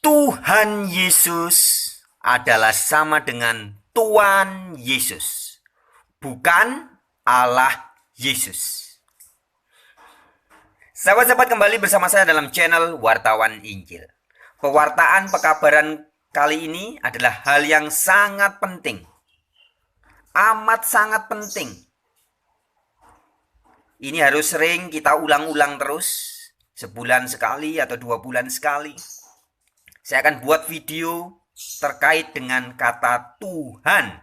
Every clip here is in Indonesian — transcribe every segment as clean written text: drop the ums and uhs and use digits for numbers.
Tuhan Yesus adalah sama dengan Tuan Yesus, bukan Allah Yesus. Sahabat-sahabat, kembali bersama saya dalam channel Wartawan Injil. Pewartaan pekabaran kali ini adalah hal yang sangat penting. Amat sangat penting. Ini harus sering kita ulang-ulang terus. Sebulan sekali atau 2 bulan sekali. Saya akan buat video terkait dengan kata Tuhan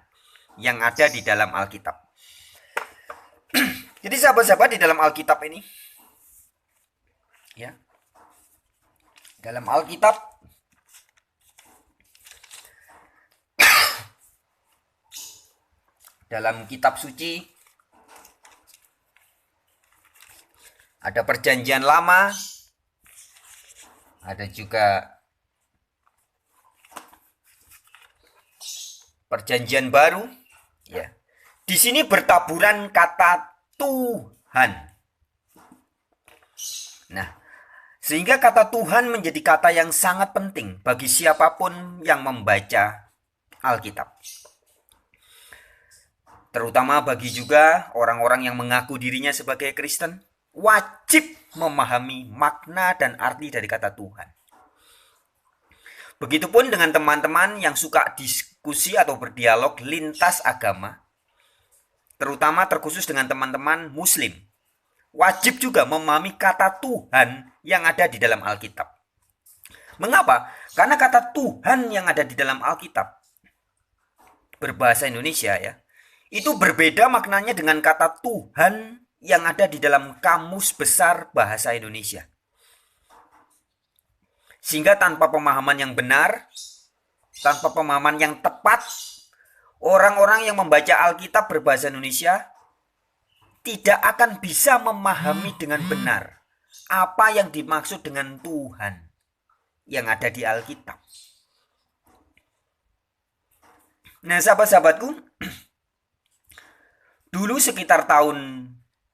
yang ada di dalam Alkitab. Jadi sahabat-sahabat, di dalam Alkitab ini, ya, dalam Alkitab dalam kitab suci ada perjanjian lama, ada juga perjanjian baru, ya. Di sini bertaburan kata Tuhan. Nah, sehingga kata Tuhan menjadi kata yang sangat penting bagi siapapun yang membaca Alkitab. Terutama bagi juga orang-orang yang mengaku dirinya sebagai Kristen, wajib memahami makna dan arti dari kata Tuhan. Begitupun dengan teman-teman yang suka diskusi atau berdialog lintas agama, terutama terkhusus dengan teman-teman Muslim, wajib juga memahami kata Tuhan yang ada di dalam Alkitab. Mengapa? Karena kata Tuhan yang ada di dalam Alkitab berbahasa Indonesia, ya, itu berbeda maknanya dengan kata Tuhan yang ada di dalam Kamus Besar Bahasa Indonesia. Sehingga tanpa pemahaman yang benar, tanpa pemahaman yang tepat, orang-orang yang membaca Alkitab berbahasa Indonesia tidak akan bisa memahami dengan benar apa yang dimaksud dengan Tuhan yang ada di Alkitab. Nah, sahabat-sahabatku, dulu sekitar tahun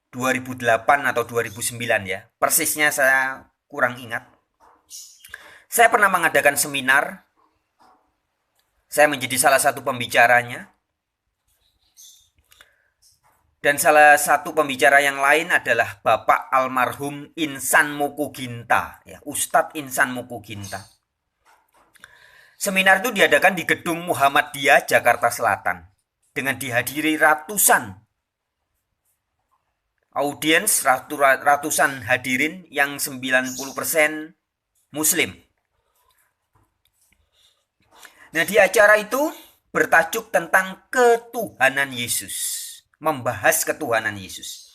2008 atau 2009, ya, persisnya saya kurang ingat. Saya pernah mengadakan seminar. Saya menjadi salah satu pembicaranya. Dan salah satu pembicara yang lain adalah Bapak almarhum Insan Mokuginta, ya, Ustadz Insan Mokuginta. Seminar itu diadakan di Gedung Muhammadiyah, Jakarta Selatan, dengan dihadiri ratusan audiens, ratusan hadirin yang 90% Muslim. Nah, di acara itu bertajuk tentang ketuhanan Yesus, membahas ketuhanan Yesus.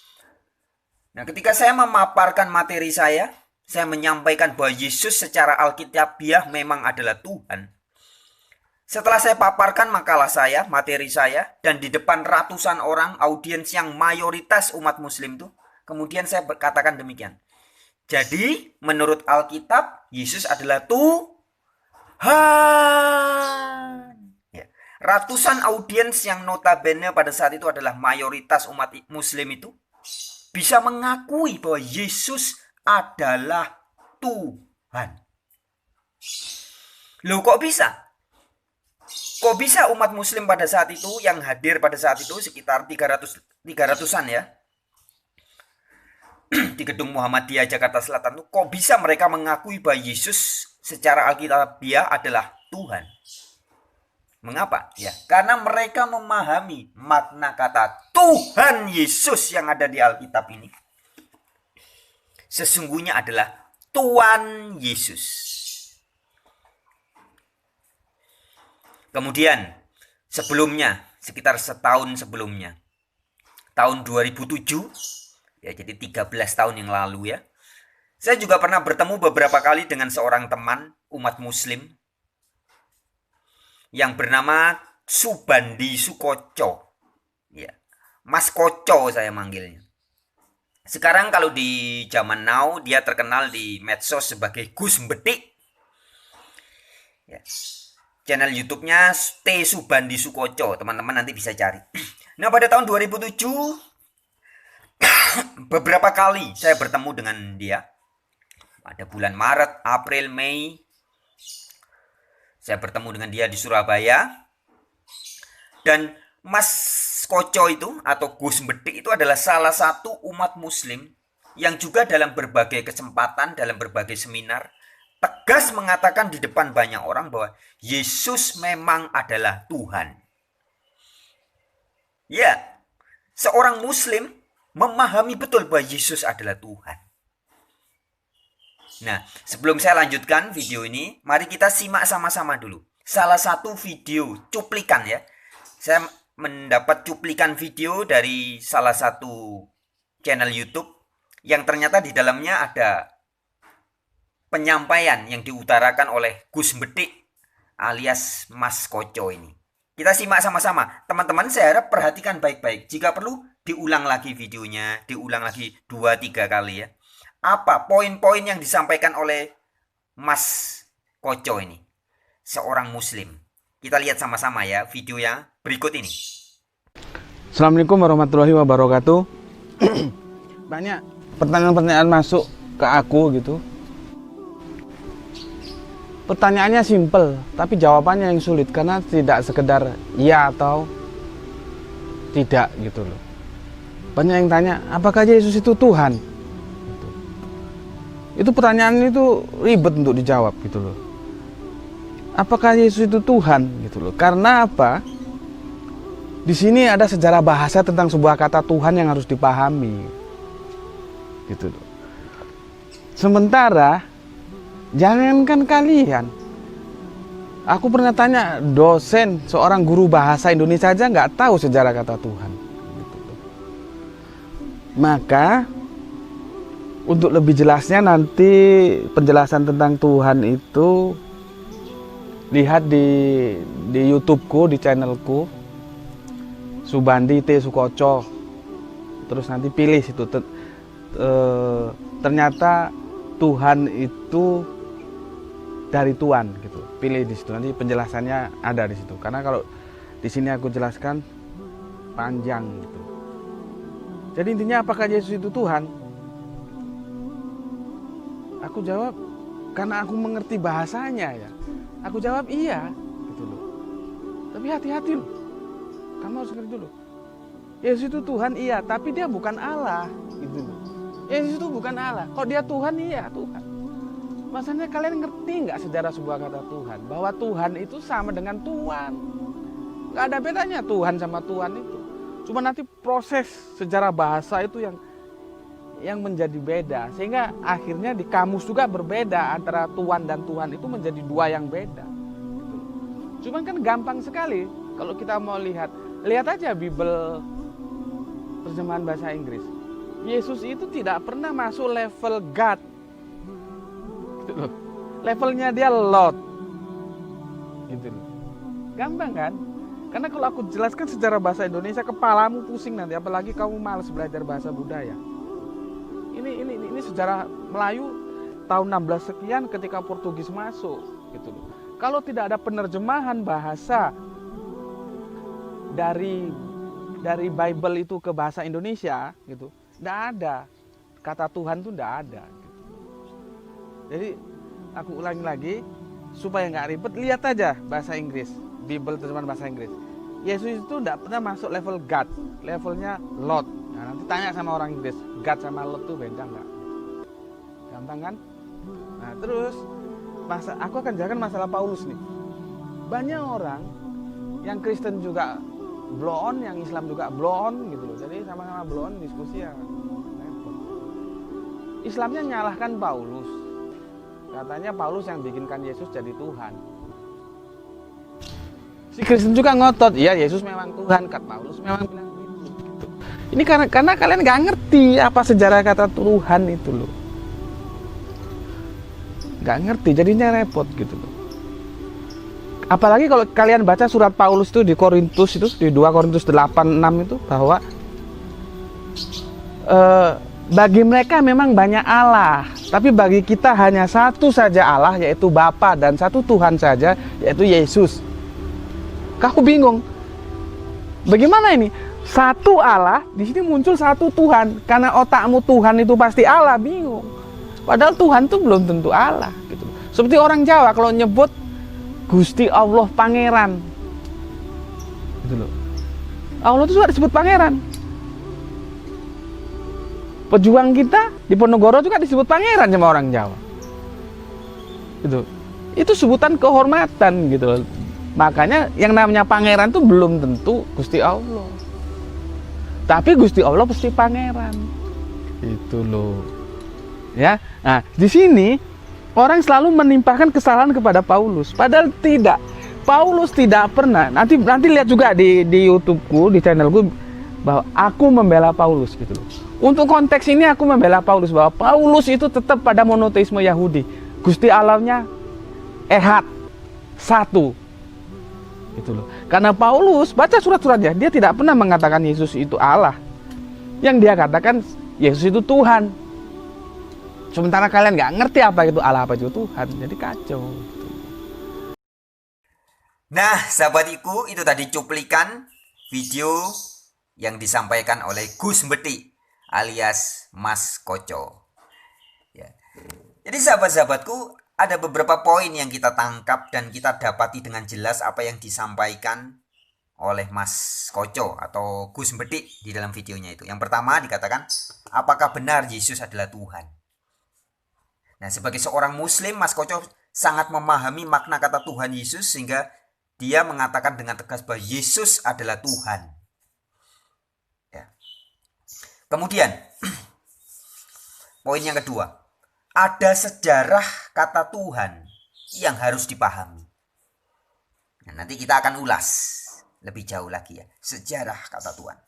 Nah, ketika saya memaparkan materi saya menyampaikan bahwa Yesus secara alkitabiah memang adalah Tuhan. Setelah saya paparkan makalah saya, materi saya, dan di depan ratusan orang, audiens yang mayoritas umat Muslim itu, kemudian saya berkatakan demikian. Jadi, menurut Alkitab, Yesus adalah Tuhan. Ya. Ratusan audiens yang notabene pada saat itu adalah mayoritas umat Muslim itu bisa mengakui bahwa Yesus adalah Tuhan. Loh, kok bisa? Kok bisa umat Muslim pada saat itu, yang hadir pada saat itu sekitar 300-an, ya, di Gedung Muhammadiyah Jakarta Selatan, kok bisa mereka mengakui bahwa Yesus secara alkitabiah adalah Tuhan? Mengapa? Ya, karena mereka memahami makna kata Tuhan Yesus yang ada di Alkitab ini sesungguhnya adalah Tuan Yesus. Kemudian sebelumnya, sekitar setahun sebelumnya, tahun 2007, ya, jadi 13 tahun yang lalu, ya, saya juga pernah bertemu beberapa kali dengan seorang teman umat Muslim yang bernama Subandi Sukoco, ya, Mas Koco saya manggilnya. Sekarang kalau di zaman now dia terkenal di medsos sebagai Gus Betik, ya. Channel YouTube-nya T Subandi Sukoco, teman-teman nanti bisa cari. Nah, pada tahun 2007 beberapa kali saya bertemu dengan dia. Pada bulan Maret, April, Mei, Saya bertemu dengan dia di Surabaya. Dan Mas Koco itu atau Gus Bedik itu adalah salah satu umat muslim yang juga dalam berbagai kesempatan, dalam berbagai seminar tegas mengatakan di depan banyak orang bahwa Yesus memang adalah Tuhan. Ya, seorang muslim memahami betul bahwa Yesus adalah Tuhan. Nah, sebelum saya lanjutkan video ini, mari kita simak sama-sama dulu. Salah satu video cuplikan ya. Saya mendapat cuplikan video dari salah satu channel YouTube yang ternyata di dalamnya ada penyampaian yang diutarakan oleh Gus Bedik alias Mas Koco ini. Kita simak sama-sama. Teman-teman, saya harap perhatikan baik-baik. Jika perlu, diulang lagi videonya, diulang lagi 2-3 kali ya. Apa poin-poin yang disampaikan oleh Mas Koco ini, seorang muslim. Kita lihat sama-sama ya video yang berikut ini. Assalamualaikum warahmatullahi wabarakatuh. Banyak pertanyaan-pertanyaan masuk ke aku gitu. Pertanyaannya simpel, tapi jawabannya yang sulit karena tidak sekedar iya atau tidak gitu loh. Banyak yang tanya, apakah Yesus itu Tuhan? Itu pertanyaan itu ribet untuk dijawab gitu loh. Apakah Yesus itu Tuhan gitu loh? Karena apa? Di sini ada sejarah bahasa tentang sebuah kata Tuhan yang harus dipahami. Gitu loh. Sementara jangankan kalian, aku pernah tanya dosen, seorang guru bahasa Indonesia aja nggak tahu sejarah kata Tuhan. Gitu loh. Maka untuk lebih jelasnya nanti penjelasan tentang Tuhan itu lihat di YouTubeku, di channelku Subandi T Sukoco. Terus nanti pilih situ ternyata Tuhan itu dari Tuhan gitu. Pilih di situ nanti penjelasannya ada di situ. Karena kalau di sini aku jelaskan panjang gitu. Jadi intinya apakah Yesus itu Tuhan? Aku jawab karena aku mengerti bahasanya ya. Aku jawab iya gitu loh. Tapi hati-hati loh. Kamu harus ngerti dulu. Yesus itu Tuhan iya, tapi dia bukan Allah gitu loh. Yesus itu bukan Allah. Kok dia Tuhan? Iya, Tuhan. Maksudnya kalian ngerti nggak sejarah sebuah kata Tuhan? Bahwa Tuhan itu sama dengan Tuhan. Nggak ada bedanya Tuhan sama Tuhan itu. Cuma nanti proses sejarah bahasa itu yang menjadi beda, sehingga akhirnya di kamus juga berbeda antara Tuhan dan Tuhan itu menjadi dua yang beda. Cuman kan gampang sekali kalau kita mau lihat aja Bible terjemahan bahasa Inggris. Yesus itu tidak pernah masuk level God, gitu loh. Levelnya dia Lord, gitu loh. Gampang kan? Karena kalau aku jelaskan sejarah bahasa Indonesia kepalamu pusing nanti, apalagi kamu malas belajar bahasa budaya. Ini sejarah Melayu tahun 16 sekian ketika Portugis masuk gitu loh. Kalau tidak ada penerjemahan bahasa dari Bible itu ke bahasa Indonesia gitu, tidak ada kata Tuhan tuh tidak ada gitu. Jadi aku ulangi lagi supaya nggak ribet, lihat aja bahasa Inggris, Bible terjemahan bahasa Inggris. Yesus itu tidak pernah masuk level God, levelnya Lord. Nah, nanti tanya sama orang Inggris, God sama Lord tuh beda nggak? Gampang kan? Nah terus aku akan jelaskan masalah Paulus nih. Banyak orang yang Kristen juga blow on, yang Islam juga blow on gitu loh. Jadi sama-sama blow on, diskusi ya repot. Islamnya nyalahkan Paulus. Katanya Paulus yang bikinkan Yesus jadi Tuhan. Si Kristen juga ngotot, iya Yesus memang Tuhan, kata Paulus memang bilang gitu. Ini karena kalian nggak ngerti apa sejarah kata Tuhan itu loh. Nggak ngerti, jadinya repot gitu loh. Apalagi kalau kalian baca surat Paulus itu di Korintus itu, di 2 Korintus 8:6 itu, bahwa bagi mereka memang banyak Allah, tapi bagi kita hanya satu saja Allah, yaitu Bapa, dan satu Tuhan saja, yaitu Yesus. Aku bingung, bagaimana ini? Satu Allah, di sini muncul satu Tuhan, karena otakmu Tuhan itu pasti Allah, bingung. Padahal Tuhan itu belum tentu Allah gitu. Seperti orang Jawa kalau nyebut Gusti Allah Pangeran. Gitu loh. Allah itu juga disebut Pangeran. Pejuang kita di Ponorogo juga disebut Pangeran sama orang Jawa. Gitu. Itu sebutan kehormatan gitu loh. Makanya yang namanya Pangeran itu belum tentu Gusti Allah. Tapi Gusti Allah pasti Pangeran. Itu loh. Ya. Nah, di sini orang selalu menimpakan kesalahan kepada Paulus, padahal tidak. Paulus tidak pernah. Nanti lihat juga di YouTube-ku, di channelku, bahwa aku membela Paulus gitu loh. Untuk konteks ini aku membela Paulus, bahwa Paulus itu tetap pada monoteisme Yahudi. Gusti Allahnya Ehad, satu. Gitu loh. Karena Paulus baca surat-suratnya, dia tidak pernah mengatakan Yesus itu Allah. Yang dia katakan Yesus itu Tuhan. Sementara kalian nggak ngerti apa itu Allah, apa itu Tuhan, jadi kacau. Nah, sahabatku, itu tadi cuplikan video yang disampaikan oleh Gus Mbeti alias Mas Koco. Ya. Jadi sahabat-sahabatku, ada beberapa poin yang kita tangkap dan kita dapati dengan jelas apa yang disampaikan oleh Mas Koco atau Gus Mbeti di dalam videonya itu. Yang pertama dikatakan, apakah benar Yesus adalah Tuhan? Nah, sebagai seorang Muslim, Mas Koco sangat memahami makna kata Tuhan Yesus sehingga dia mengatakan dengan tegas bahwa Yesus adalah Tuhan. Ya. Kemudian, poin yang kedua, ada sejarah kata Tuhan yang harus dipahami. Nah, nanti kita akan ulas lebih jauh lagi ya, sejarah kata Tuhan.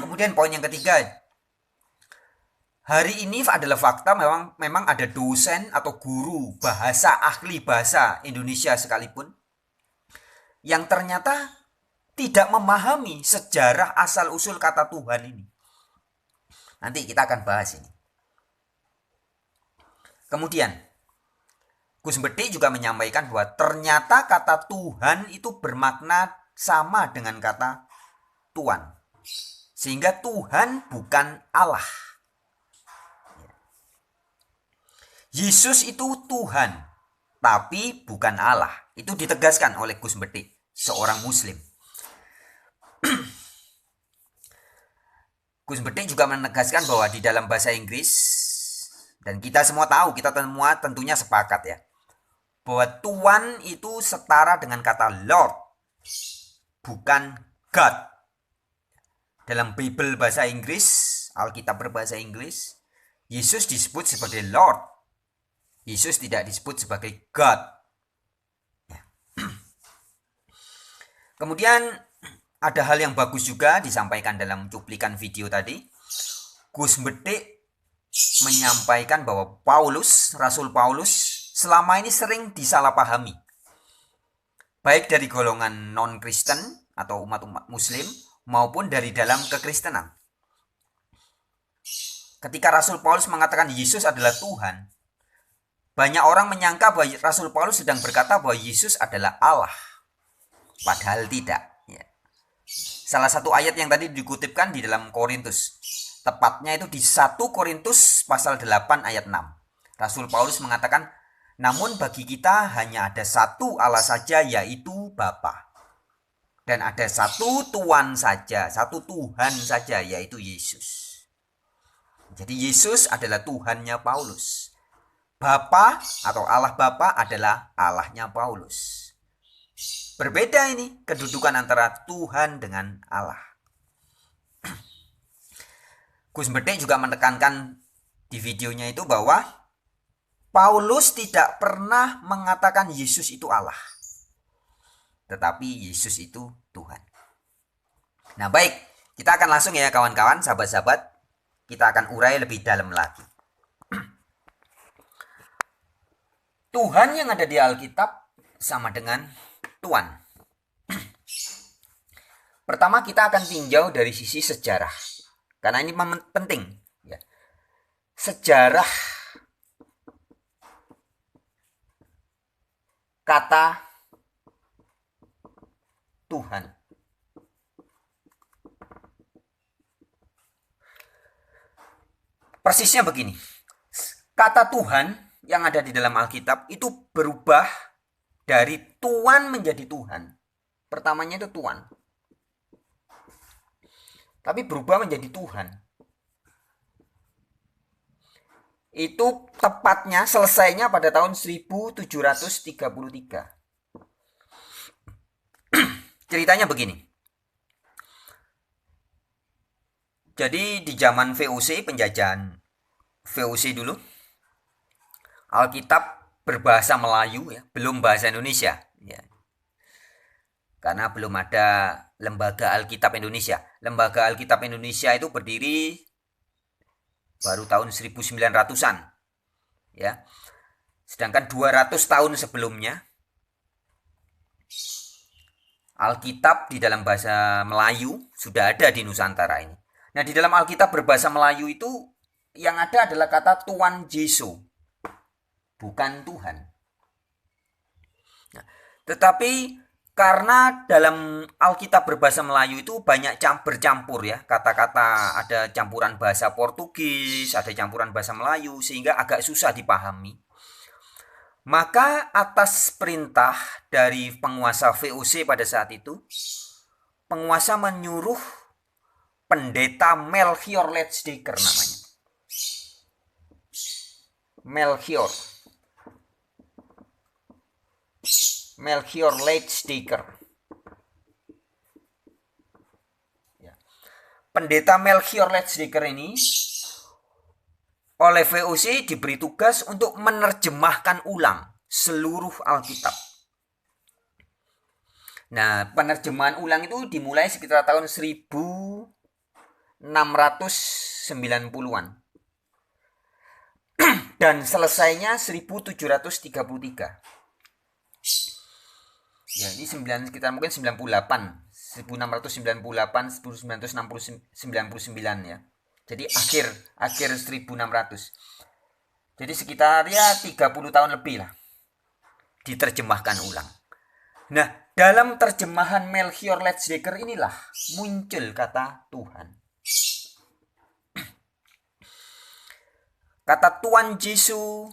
Kemudian poin yang ketiga, hari ini adalah fakta memang ada dosen atau guru bahasa, ahli bahasa Indonesia sekalipun yang ternyata tidak memahami sejarah asal-usul kata Tuhan ini. Nanti kita akan bahas ini. Kemudian, Gus Mbeti juga menyampaikan bahwa ternyata kata Tuhan itu bermakna sama dengan kata Tuhan. Sehingga Tuhan bukan Allah. Yesus itu Tuhan, tapi bukan Allah. Itu ditegaskan oleh Gus Mbeti, seorang Muslim. Gus Mbeti juga menegaskan bahwa di dalam bahasa Inggris, dan kita semua tahu, kita semua tentunya sepakat ya, bahwa Tuhan itu setara dengan kata Lord, bukan God. Dalam Bible bahasa Inggris, Alkitab berbahasa Inggris, Yesus disebut sebagai Lord. Yesus tidak disebut sebagai God. Ya. Kemudian ada hal yang bagus juga disampaikan dalam cuplikan video tadi. Gus Mbeti menyampaikan bahwa Paulus, Rasul Paulus, selama ini sering disalahpahami. Baik dari golongan non-Kristen atau umat-umat Muslim maupun dari dalam kekristenan. Ketika Rasul Paulus mengatakan Yesus adalah Tuhan, banyak orang menyangka bahwa Rasul Paulus sedang berkata bahwa Yesus adalah Allah. Padahal tidak. Ya. Salah satu ayat yang tadi dikutipkan di dalam Korintus. Tepatnya itu di 1 Korintus pasal 8 ayat 6. Rasul Paulus mengatakan, namun bagi kita hanya ada satu Allah saja, yaitu Bapa. Dan ada satu Tuhan saja, satu Tuhan saja, yaitu Yesus. Jadi Yesus adalah Tuhannya Paulus. Bapa atau Allah Bapa adalah Allahnya Paulus. Berbeda ini kedudukan antara Tuhan dengan Allah. Gus Mbeti juga menekankan di videonya itu bahwa Paulus tidak pernah mengatakan Yesus itu Allah. Tetapi Yesus itu Tuhan. Nah baik, kita akan langsung ya kawan-kawan, sahabat-sahabat. Kita akan urai lebih dalam lagi. Tuhan yang ada di Alkitab sama dengan Tuhan. Pertama kita akan tinjau dari sisi sejarah. Karena ini penting. Ya. Sejarah kata Tuhan. Persisnya begini. Kata Tuhan yang ada di dalam Alkitab itu berubah Dari Tuan menjadi Tuhan. Pertamanya itu Tuan. Tapi berubah menjadi Tuhan. Itu tepatnya selesainya pada tahun 1733. Ceritanya begini. Jadi di zaman VOC, penjajahan VOC dulu, Alkitab berbahasa Melayu ya, belum bahasa Indonesia ya. Karena belum ada Lembaga Alkitab Indonesia. Lembaga Alkitab Indonesia itu berdiri baru tahun 1900-an ya. Sedangkan 200 tahun sebelumnya Alkitab di dalam bahasa Melayu sudah ada di Nusantara ini. Nah, di dalam Alkitab berbahasa Melayu itu yang ada adalah kata Tuan Yesus, bukan Tuhan. Nah, tetapi karena dalam Alkitab berbahasa Melayu itu banyak bercampur ya, kata-kata, ada campuran bahasa Portugis, ada campuran bahasa Melayu, sehingga agak susah dipahami. Maka atas perintah dari penguasa VOC pada saat itu, penguasa menyuruh pendeta Melchior Leitsdeker namanya. Melchior Leitsdeker. Ya. Pendeta Melchior Leitsdeker ini oleh VOC diberi tugas untuk menerjemahkan ulang seluruh Alkitab. Nah, penerjemahan ulang itu dimulai sekitar tahun 1690-an. Dan selesainya 1733. Ya, ini sekitar mungkin 98, 1698, 1999 ya. Jadi akhir 1600. Jadi sekitar ya 30 tahun lebih lah diterjemahkan ulang. Nah, dalam terjemahan Melchior Leitsdeker inilah muncul kata Tuhan. Kata Tuan Yesus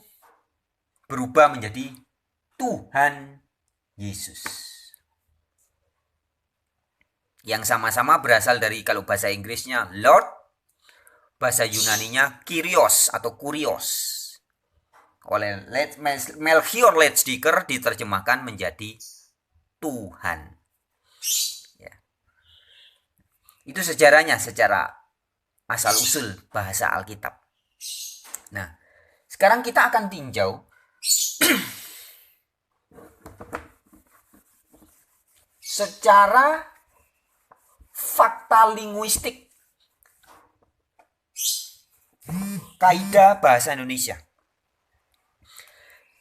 berubah menjadi Tuhan Yesus. Yang sama-sama berasal dari, kalau bahasa Inggrisnya Lord, bahasa Yunaninya Kyrios atau Kurios. Oleh Melchior Leitsdeker diterjemahkan menjadi Tuhan. Ya. Itu sejarahnya secara asal-usul bahasa Alkitab. Nah, sekarang kita akan tinjau secara fakta linguistik kaidah bahasa Indonesia.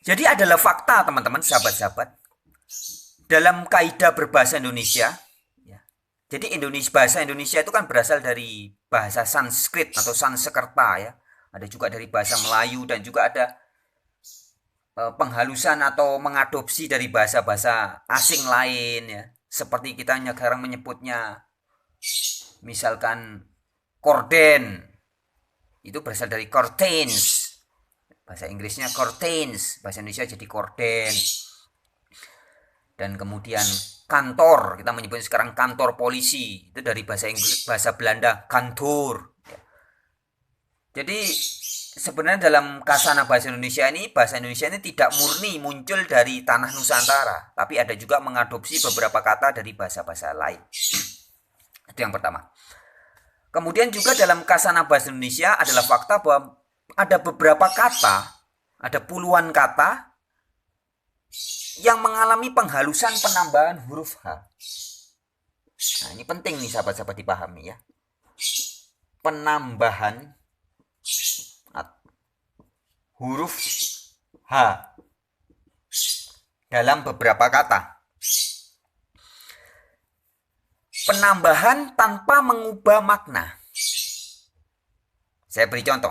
Jadi adalah fakta, teman-teman, sahabat-sahabat, dalam kaidah berbahasa Indonesia ya. Jadi bahasa Indonesia itu kan berasal dari bahasa Sanskrit atau Sanskerta ya. Ada juga dari bahasa Melayu dan juga ada penghalusan atau mengadopsi dari bahasa-bahasa asing lain ya. Seperti kita sekarang menyebutnya misalkan korden. Itu berasal dari curtains. Bahasa Inggrisnya curtains, bahasa Indonesia jadi korden. Dan kemudian kantor, kita menyebut sekarang kantor polisi, itu dari bahasa Inggris, bahasa Belanda kantor. Jadi sebenarnya dalam kasana bahasa Indonesia ini tidak murni muncul dari tanah Nusantara, tapi ada juga mengadopsi beberapa kata dari bahasa-bahasa lain. Itu yang pertama. Kemudian juga dalam kasana bahasa Indonesia adalah fakta bahwa ada beberapa kata, ada puluhan kata yang mengalami penghalusan penambahan huruf H. Nah, ini penting nih sahabat-sahabat dipahami ya. Penambahan huruf H dalam beberapa kata. Penambahan tanpa mengubah makna. Saya beri contoh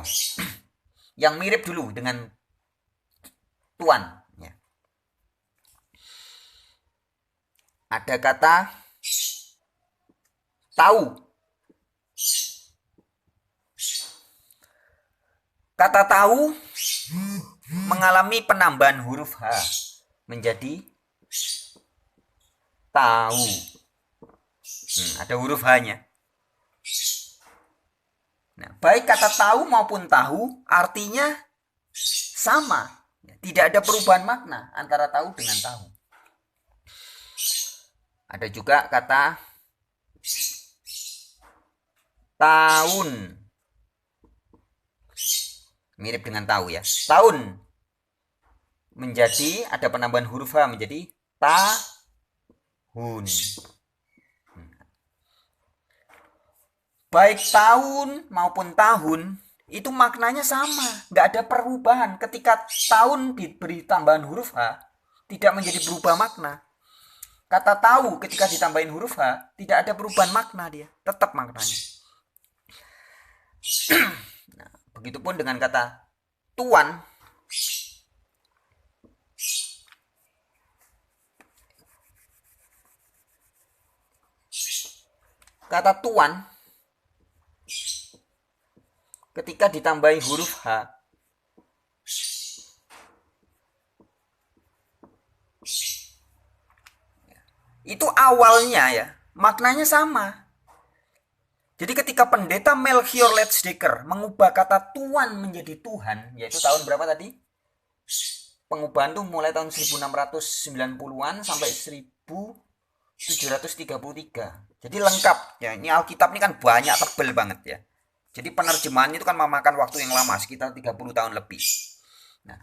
yang mirip dulu dengan Tuan. Ya. Ada kata tahu. Kata tahu mengalami penambahan huruf H menjadi tahu. Ada huruf H-nya. Nah, baik kata tahu maupun tahu artinya sama. Tidak ada perubahan makna antara tahu dengan tahu. Ada juga kata tahun. Mirip dengan tahu ya. Tahun menjadi ada penambahan huruf H menjadi tahun. Baik tahun maupun tahun itu maknanya sama, nggak ada perubahan. Ketika tahun diberi tambahan huruf H, tidak menjadi berubah makna. Kata tahu ketika ditambahin huruf H, tidak ada perubahan makna dia, tetap maknanya. Nah, begitupun dengan kata tuan. Kata tuan ketika ditambahi huruf H, itu awalnya ya maknanya sama. Jadi ketika pendeta Melchior Letzdecker mengubah kata tuan menjadi Tuhan, yaitu tahun berapa tadi? Pengubahan tuh mulai tahun 1690-an sampai 1733. Jadi lengkap ya. Ini Alkitab ini kan banyak, tebel banget ya. Jadi penerjemahannya itu kan memakan waktu yang lama, sekitar 30 tahun lebih. Nah,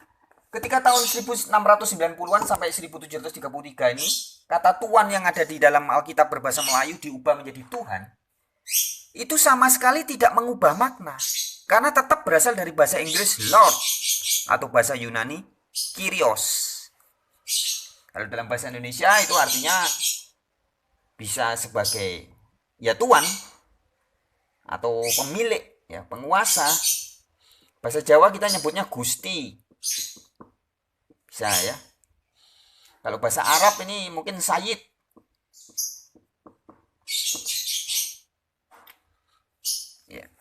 ketika tahun 1690-an sampai 1733 ini, kata Tuan yang ada di dalam Alkitab berbahasa Melayu diubah menjadi Tuhan, itu sama sekali tidak mengubah makna. Karena tetap berasal dari bahasa Inggris Lord, atau bahasa Yunani Kyrios. Kalau dalam bahasa Indonesia itu artinya bisa sebagai ya Tuan, atau pemilik ya, penguasa. Bahasa Jawa kita nyebutnya Gusti, bisa ya. Kalau bahasa Arab ini mungkin Sayyid. Ya.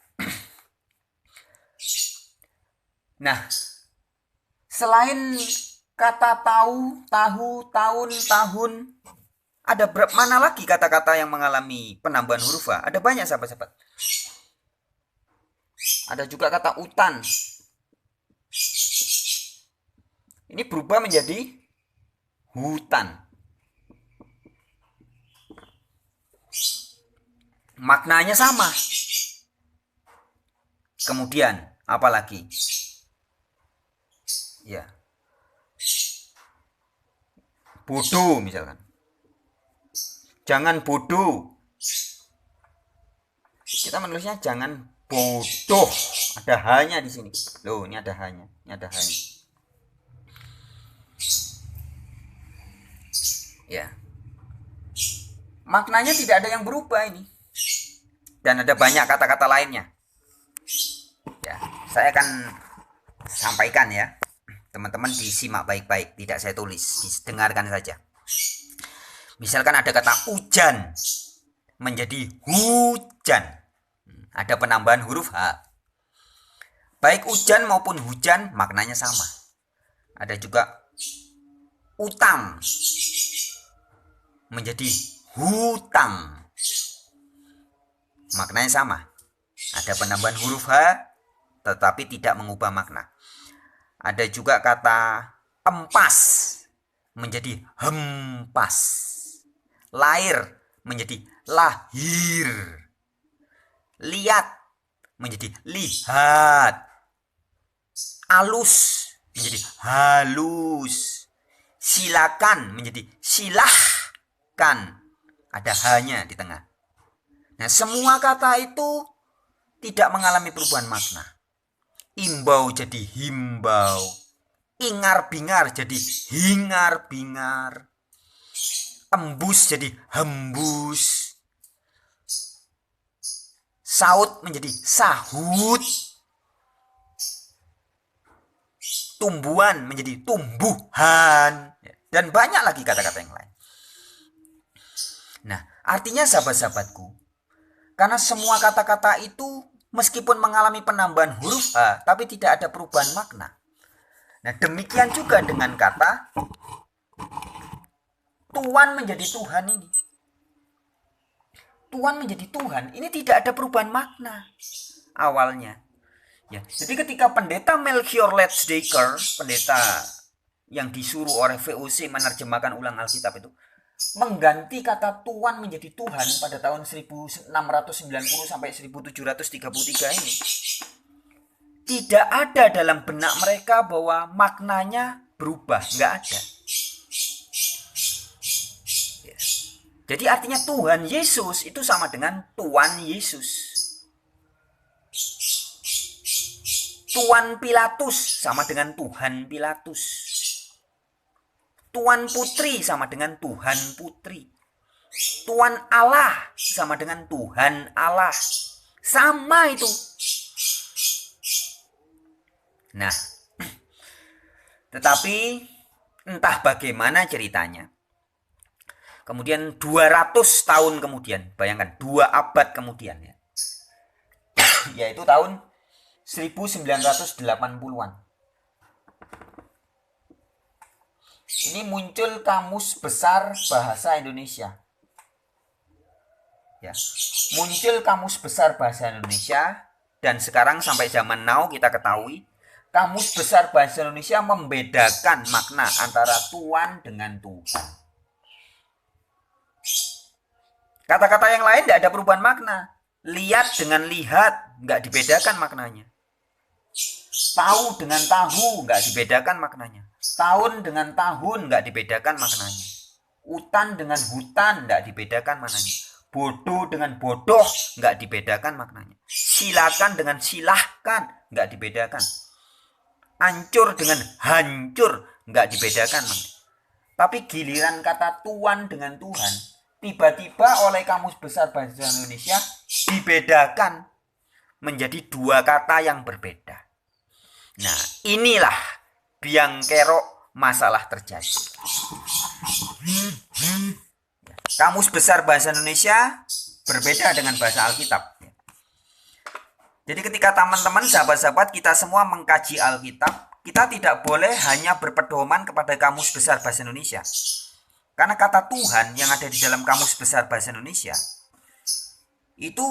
Nah, selain kata tahu, tahun, tahun, ada mana lagi kata-kata yang mengalami penambahan huruf H? Ada banyak sahabat-sahabat. Ada juga kata utan. Ini berubah menjadi hutan. Maknanya sama. Kemudian apa lagi? Ya. Bodoh misalkan. Jangan bodoh. Kita menulisnya jangan bodoh. Ada hanya di sini. Loh, ini ada hanya. Ini ada hanya. Ya. Maknanya tidak ada yang berubah ini. Dan ada banyak kata-kata lainnya. Ya, saya akan sampaikan ya. Teman-teman disimak baik-baik, tidak saya tulis, dengarkan saja. Misalkan ada kata hujan menjadi hujan. Ada penambahan huruf H. Baik hujan maupun hujan maknanya sama. Ada juga utang menjadi hutang. Maknanya sama. Ada penambahan huruf H tetapi tidak mengubah makna. Ada juga kata empas menjadi hempas. Lahir menjadi lahir. Lihat menjadi lihat. Alus menjadi halus. Silakan menjadi silahkan. Ada hanya di tengah. Nah, semua kata itu tidak mengalami perubahan makna. Imbau jadi himbau. Ingar-bingar jadi hingar-bingar. Embus jadi hembus. Saut menjadi sahut. Tumbuhan menjadi tumbuhan. Dan banyak lagi kata-kata yang lain. Nah, artinya sahabat-sahabatku, karena semua kata-kata itu meskipun mengalami penambahan huruf H, tapi tidak ada perubahan makna. Nah, demikian juga dengan kata Tuhan menjadi Tuhan ini. Tuhan menjadi Tuhan, ini tidak ada perubahan makna awalnya. Ya, jadi ketika pendeta Melchior Letzdecker, pendeta yang disuruh oleh VOC menerjemahkan ulang Alkitab itu, mengganti kata Tuhan menjadi Tuhan pada tahun 1690 sampai 1733 ini, tidak ada dalam benak mereka bahwa maknanya berubah, nggak ada. Jadi artinya Tuhan Yesus itu sama dengan Tuan Yesus. Tuan Pilatus sama dengan Tuhan Pilatus. Tuan Putri sama dengan Tuhan Putri. Tuan Allah sama dengan Tuhan Allah. Sama itu. Nah, tetapi entah bagaimana ceritanya. Kemudian 200 tahun kemudian, bayangkan 2 abad kemudian ya. Yaitu tahun 1980-an. Ini muncul Kamus Besar Bahasa Indonesia. Ya, muncul Kamus Besar Bahasa Indonesia, dan sekarang sampai zaman now kita ketahui Kamus Besar Bahasa Indonesia membedakan makna antara Tuhan dengan Tuhan. Kata-kata yang lain tidak ada perubahan makna. Lihat dengan lihat nggak dibedakan maknanya. Tahu dengan tahu nggak dibedakan maknanya. Tahun dengan tahun nggak dibedakan maknanya. Hutan dengan hutan nggak dibedakan maknanya. Bodoh dengan bodoh nggak dibedakan maknanya. Silakan dengan silahkan nggak dibedakan. Hancur dengan hancur nggak dibedakan maknanya. Tapi giliran kata Tuhan dengan Tuhan, tiba-tiba oleh Kamus Besar Bahasa Indonesia dibedakan menjadi 2 kata yang berbeda. Nah, inilah biang kerok masalah terjadi. Kamus Besar Bahasa Indonesia berbeda dengan bahasa Alkitab. Jadi ketika teman-teman, sahabat-sahabat kita semua mengkaji Alkitab, kita tidak boleh hanya berpedoman kepada Kamus Besar Bahasa Indonesia. Karena kata Tuhan yang ada di dalam Kamus Besar Bahasa Indonesia itu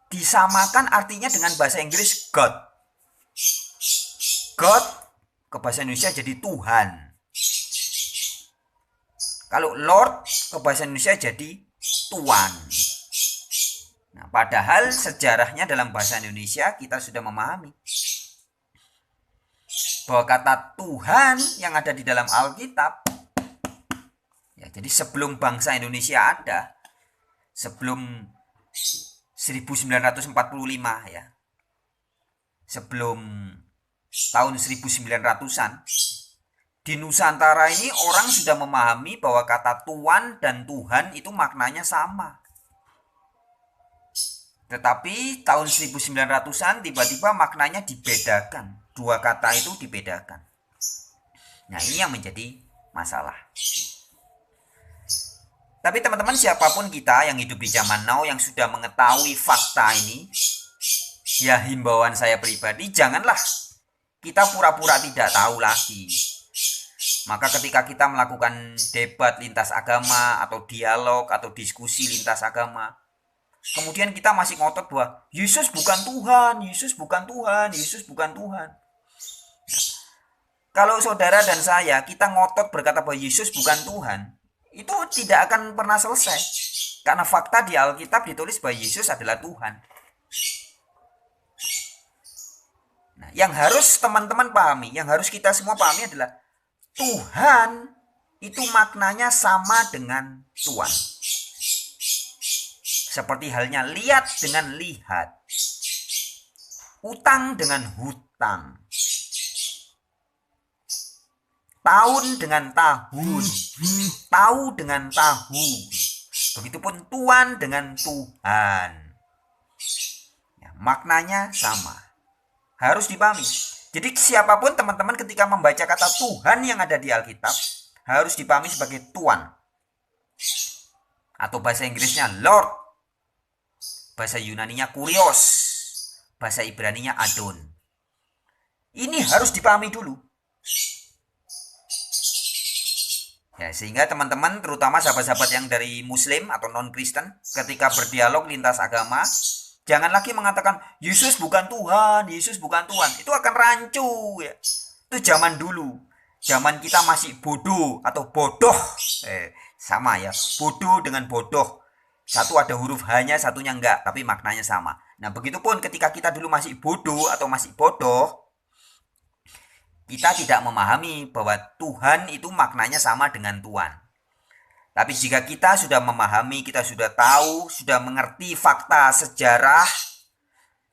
disamakan artinya dengan bahasa Inggris God. God ke bahasa Indonesia jadi Tuhan. Kalau Lord ke bahasa Indonesia jadi Tuan. Nah, padahal sejarahnya dalam bahasa Indonesia kita sudah memahami bahwa kata Tuhan yang ada di dalam Alkitab, ya, jadi sebelum bangsa Indonesia ada, sebelum 1945 ya, sebelum tahun 1900-an, di Nusantara ini orang sudah memahami bahwa kata Tuan dan Tuhan itu maknanya sama. Tetapi tahun 1900-an tiba-tiba maknanya dibedakan. 2 kata itu dibedakan. Nah, ini yang menjadi masalah. Tapi teman-teman, siapapun kita yang hidup di zaman now yang sudah mengetahui fakta ini, ya himbauan saya pribadi, janganlah kita pura-pura tidak tahu lagi. Maka ketika kita melakukan debat lintas agama atau dialog atau diskusi lintas agama, kemudian kita masih ngotot bahwa Yesus bukan Tuhan, Yesus bukan Tuhan, Yesus bukan Tuhan. Nah, kalau saudara dan saya, kita ngotot berkata bahwa Yesus bukan Tuhan, itu tidak akan pernah selesai. Karena fakta di Alkitab ditulis bahwa Yesus adalah Tuhan. Nah, yang harus teman-teman pahami, yang harus kita semua pahami adalah Tuhan itu maknanya sama dengan Tuan. Seperti halnya lihat dengan lihat, utang dengan hutang, tahun dengan tahun, tahu dengan tahu. Begitupun Tuan dengan Tuhan. Ya, maknanya sama. Harus dipahami. Jadi siapapun teman-teman ketika membaca kata Tuhan yang ada di Alkitab, harus dipahami sebagai Tuan. Atau bahasa Inggrisnya Lord. Bahasa Yunaninya Kurios. Bahasa Ibraninya Adon. Ini harus dipahami dulu. Ya, sehingga teman-teman, terutama sahabat-sahabat yang dari Muslim atau non-Kristen, ketika berdialog lintas agama, jangan lagi mengatakan Yesus bukan Tuhan, Yesus bukan Tuhan. Itu akan rancu ya. Itu zaman dulu. Zaman kita masih bodoh atau bodoh. Sama ya, bodoh dengan bodoh. Satu ada huruf H-nya, satunya enggak, tapi maknanya sama. Nah, begitupun ketika kita dulu masih bodoh atau masih bodoh, kita tidak memahami bahwa Tuhan itu maknanya sama dengan Tuhan. Tapi jika kita sudah memahami, kita sudah tahu, sudah mengerti fakta sejarah,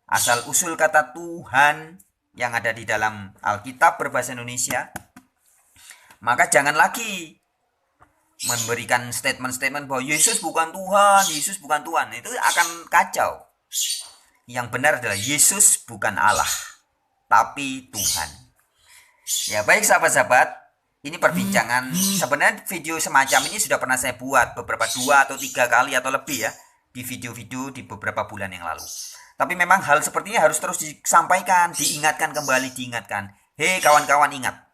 asal-usul kata Tuhan yang ada di dalam Alkitab berbahasa Indonesia, maka jangan lagi memberikan statement-statement bahwa Yesus bukan Tuhan, Yesus bukan Tuhan. Itu akan kacau. Yang benar adalah Yesus bukan Allah, tapi Tuhan. Ya baik sahabat-sahabat, ini perbincangan. Sebenarnya video semacam ini sudah pernah saya buat beberapa 2 atau 3 kali atau lebih ya, di video-video di beberapa bulan yang lalu. Tapi memang hal seperti ini harus terus disampaikan, diingatkan kembali, diingatkan. Hei kawan-kawan, ingat.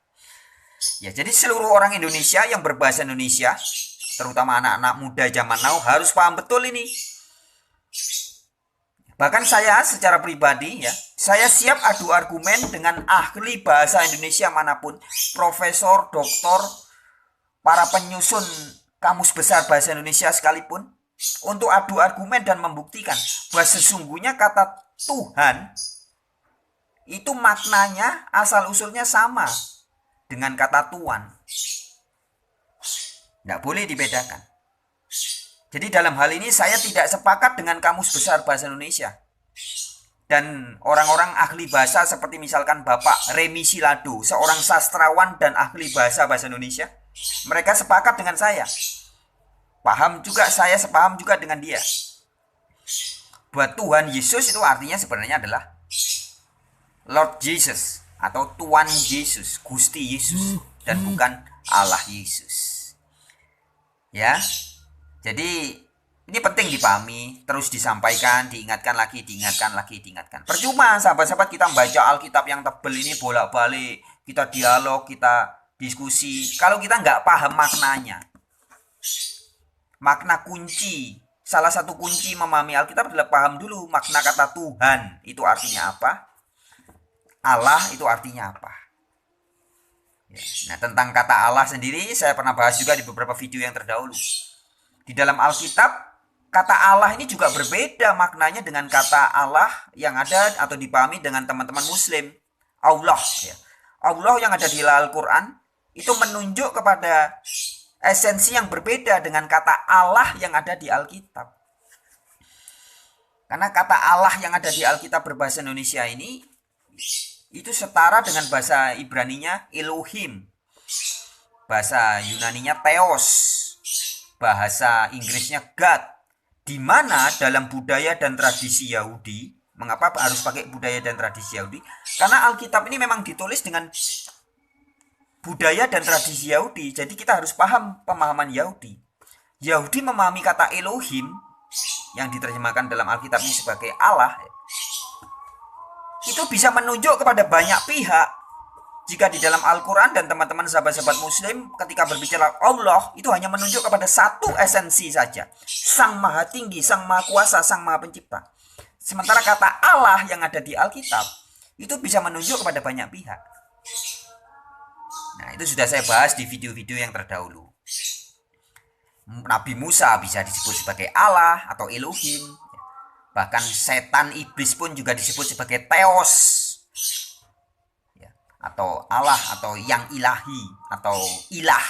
Ya, jadi seluruh orang Indonesia yang berbahasa Indonesia, terutama anak-anak muda zaman now, harus paham betul ini. Bahkan saya secara pribadi ya, saya siap adu argumen dengan ahli bahasa Indonesia manapun, profesor, doktor, para penyusun kamus besar bahasa Indonesia sekalipun, untuk adu argumen dan membuktikan bahwa sesungguhnya kata Tuhan itu maknanya asal-usulnya sama dengan kata Tuhan. Tidak boleh dibedakan. Jadi dalam hal ini saya tidak sepakat dengan kamus besar bahasa Indonesia. Dan orang-orang ahli bahasa seperti misalkan Bapak Remi Silado, seorang sastrawan dan ahli bahasa Indonesia. Mereka sepakat dengan saya. Paham juga, saya sepaham juga dengan dia. Buat Tuhan Yesus itu artinya sebenarnya adalah Lord Jesus atau Tuhan Yesus, Gusti Yesus, dan bukan Allah Yesus. Ya. Jadi ini penting dipahami, terus disampaikan, diingatkan lagi, diingatkan lagi, diingatkan. Percuma sahabat-sahabat kita membaca Alkitab yang tebel ini bolak-balik, kita dialog, kita diskusi, kalau kita nggak paham maknanya. Makna kunci, salah satu kunci memahami Alkitab adalah paham dulu makna kata Tuhan itu artinya apa, Allah itu artinya apa. Nah, tentang kata Allah sendiri saya pernah bahas juga di beberapa video yang terdahulu. Di dalam Alkitab, kata Allah ini juga berbeda maknanya dengan kata Allah yang ada atau dipahami dengan teman-teman Muslim. Allah, ya. Allah yang ada di Al-Quran itu menunjuk kepada esensi yang berbeda dengan kata Allah yang ada di Alkitab. Karena kata Allah yang ada di Alkitab berbahasa Indonesia ini itu setara dengan bahasa Ibraninya Elohim, bahasa Yunaninya Theos, bahasa Inggrisnya God, di mana dalam budaya dan tradisi Yahudi, mengapa harus pakai budaya dan tradisi Yahudi? Karena Alkitab ini memang ditulis dengan budaya dan tradisi Yahudi, jadi kita harus paham pemahaman Yahudi. Yahudi memahami kata Elohim yang diterjemahkan dalam Alkitab ini sebagai Allah, itu bisa menunjuk kepada banyak pihak. Jika di dalam Al-Quran dan teman-teman sahabat-sahabat Muslim ketika berbicara Allah itu hanya menunjuk kepada satu esensi saja, Sang Maha Tinggi, Sang Maha Kuasa, Sang Maha Pencipta. Sementara kata Allah yang ada di Alkitab itu bisa menunjuk kepada banyak pihak. Nah, itu sudah saya bahas di video-video yang terdahulu. Nabi Musa bisa disebut sebagai Allah atau Elohim. Bahkan setan iblis pun juga disebut sebagai Theos, atau Allah, atau yang ilahi, atau ilah.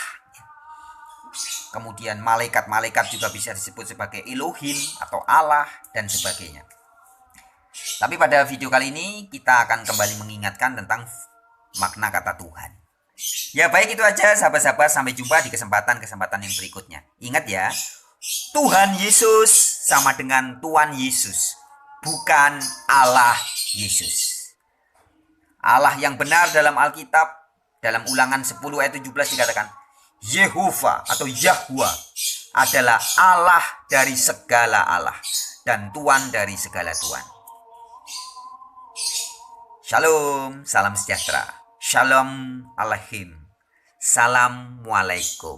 Kemudian malaikat-malaikat juga bisa disebut sebagai Elohim atau Allah dan sebagainya. Tapi pada video kali ini kita akan kembali mengingatkan tentang makna kata Tuhan. Ya baik, itu aja sahabat-sahabat, sampai jumpa di kesempatan-kesempatan yang berikutnya. Ingat ya, Tuhan Yesus sama dengan Tuhan Yesus, bukan Allah Yesus. Allah yang benar dalam Alkitab, dalam Ulangan 10 ayat 17 dikatakan, Yehova atau Yahwa adalah Allah dari segala Allah dan Tuhan dari segala Tuhan. Shalom, salam sejahtera. Shalom Aleichem. Assalamualaikum.